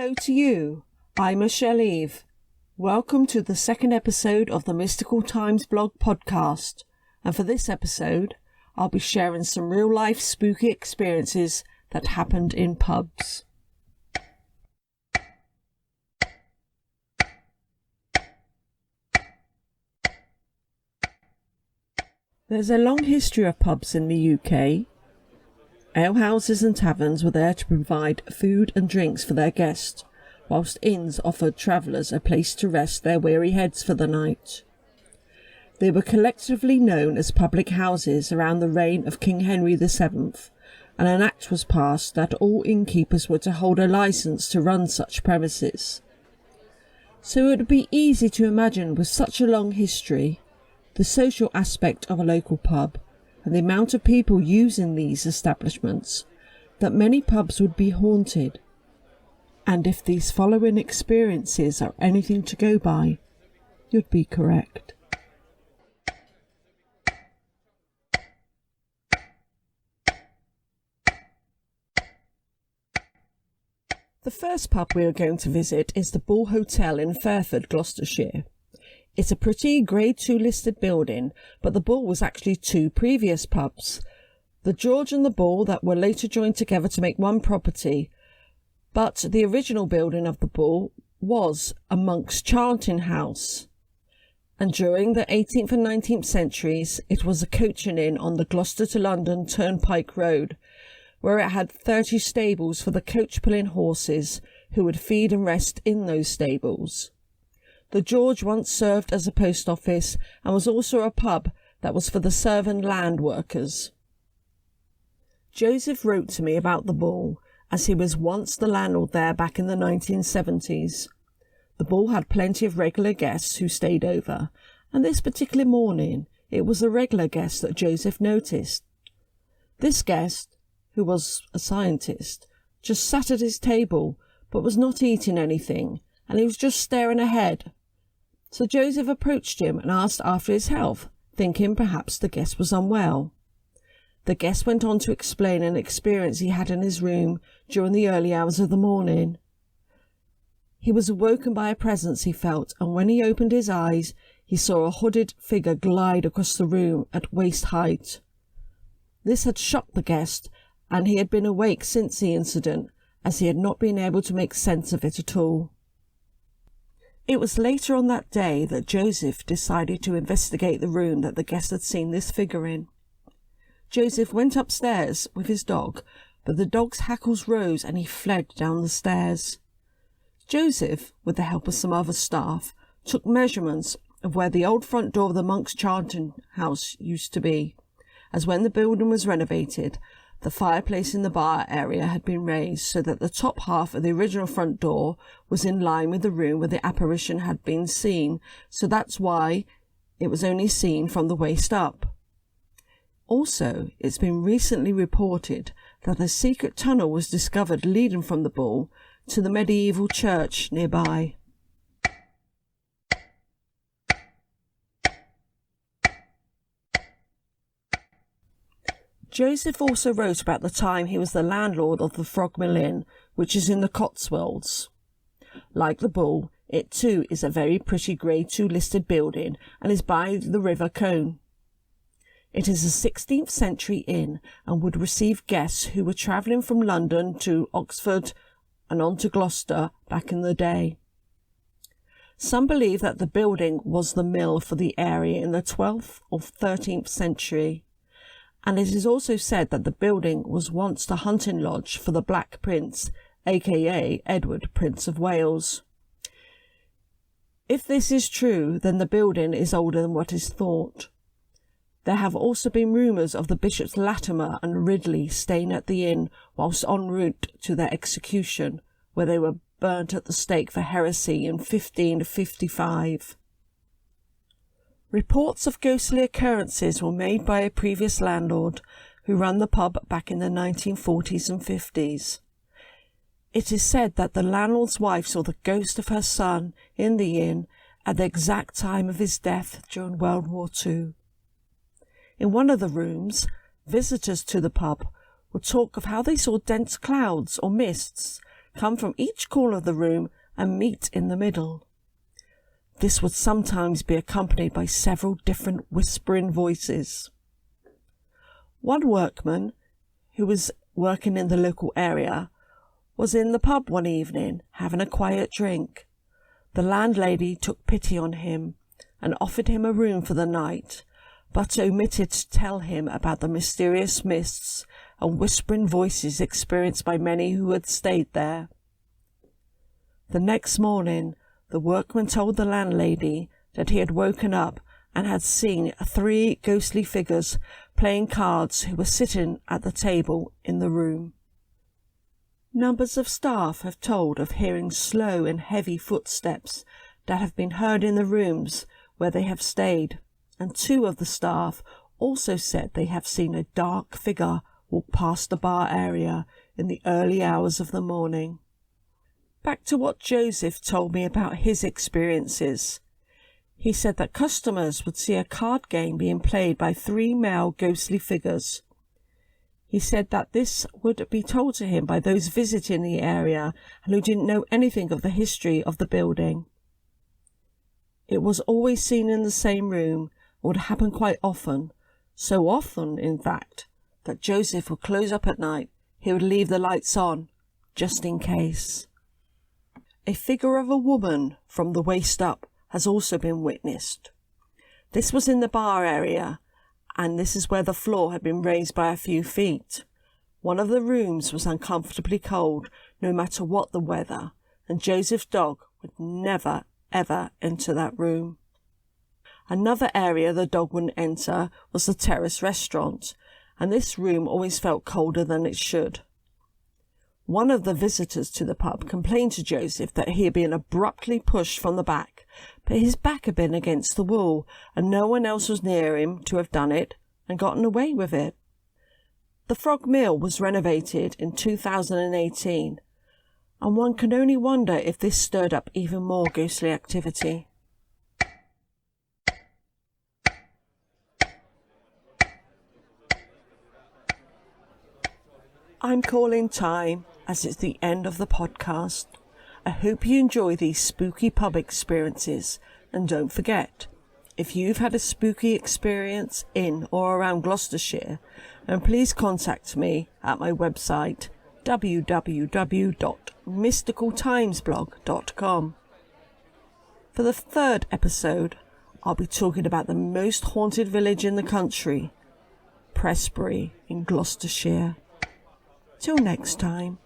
hello to you. I'm Michelle Eve. Welcome to the second episode of the Mystical Times blog podcast. And for this episode, I'll be sharing some real-life spooky experiences that happened in pubs. There's a long history of pubs in the UK. Alehouses and taverns were there to provide food and drinks for their guests, whilst inns offered travellers a place to rest their weary heads for the night. They were collectively known as public houses around the reign of King Henry VII, and an act was passed that all innkeepers were to hold a licence to run such premises. So it would be easy to imagine, with such a long history, the social aspect of a local pub and the amount of people using these establishments, that many pubs would be haunted. And if these following experiences are anything to go by, you'd be correct. The first pub we are going to visit is the Bull Hotel in Fairford, Gloucestershire. It's a pretty Grade 2 listed building, but the Bull was actually two previous pubs, the George and the Bull, that were later joined together to make one property. But the original building of the Bull was a monk's chanting house, and during the 18th and 19th centuries it was a coaching inn on the Gloucester to London Turnpike Road, where it had 30 stables for the coach-pulling horses who would feed and rest in those stables. The George once served as a post office and was also a pub that was for the servant land workers. Joseph wrote to me about the Bull, as he was once the landlord there back in the 1970s. The Bull had plenty of regular guests who stayed over, and this particular morning it was a regular guest that Joseph noticed. This guest, who was a scientist, just sat at his table but was not eating anything, and he was just staring ahead. So Joseph approached him and asked after his health, thinking perhaps the guest was unwell. The guest went on to explain an experience he had in his room during the early hours of the morning. He was awoken by a presence he felt, and when he opened his eyes, he saw a hooded figure glide across the room at waist height. This had shocked the guest, and he had been awake since the incident, as he had not been able to make sense of it at all. It was later on that day that Joseph decided to investigate the room that the guest had seen this figure in. Joseph went upstairs with his dog, but the dog's hackles rose and he fled down the stairs. Joseph, with the help of some other staff, took measurements of where the old front door of the monk's chanting house used to be, as when the building was renovated, the fireplace in the bar area had been raised so that the top half of the original front door was in line with the room where the apparition had been seen, so that's why it was only seen from the waist up. Also, it's been recently reported that a secret tunnel was discovered leading from the Bull to the medieval church nearby. Joseph also wrote about the time he was the landlord of the Frog Mill Inn, which is in the Cotswolds. Like the Bull, it too is a very pretty Grade 2 listed building and is by the River Colne. It is a 16th century inn and would receive guests who were travelling from London to Oxford and on to Gloucester back in the day. Some believe that the building was the mill for the area in the 12th or 13th century, and it is also said that the building was once the hunting lodge for the Black Prince, aka Edward, Prince of Wales. If this is true, then the building is older than what is thought. There have also been rumours of the Bishops Latimer and Ridley staying at the inn whilst en route to their execution, where they were burnt at the stake for heresy in 1555. Reports of ghostly occurrences were made by a previous landlord who ran the pub back in the 1940s and 50s. It is said that the landlord's wife saw the ghost of her son in the inn at the exact time of his death during World War II. In one of the rooms, visitors to the pub would talk of how they saw dense clouds or mists come from each corner of the room and meet in the middle. This would sometimes be accompanied by several different whispering voices. One workman, who was working in the local area, was in the pub one evening having a quiet drink. The landlady took pity on him and offered him a room for the night, but omitted to tell him about the mysterious mists and whispering voices experienced by many who had stayed there. The next morning, the workman told the landlady that he had woken up and had seen 3 ghostly figures playing cards who were sitting at the table in the room. Numbers of staff have told of hearing slow and heavy footsteps that have been heard in the rooms where they have stayed, and 2 of the staff also said they have seen a dark figure walk past the bar area in the early hours of the morning. Back to what Joseph told me about his experiences. He said that customers would see a card game being played by 3 male ghostly figures. He said that this would be told to him by those visiting the area and who didn't know anything of the history of the building. It was always seen in the same room and would happen quite often, so often, in fact, that Joseph would close up at night. He would leave the lights on, just in case. A figure of a woman from the waist up has also been witnessed. This was in the bar area, and this is where the floor had been raised by a few feet. One of the rooms was uncomfortably cold, no matter what the weather, and Joseph's dog would never, ever enter that room. Another area the dog wouldn't enter was the terrace restaurant, and this room always felt colder than it should. One of the visitors to the pub complained to Joseph that he had been abruptly pushed from the back, but his back had been against the wall, and no one else was near him to have done it and gotten away with it. The Frog Mill was renovated in 2018, and one can only wonder if this stirred up even more ghostly activity. I'm calling time, as it's the end of the podcast. I hope you enjoy these spooky pub experiences, and don't forget, if you've had a spooky experience in or around Gloucestershire, then please contact me at my website www.mysticaltimesblog.com. For the 3rd episode, I'll be talking about the most haunted village in the country, Prestbury in Gloucestershire. Till next time.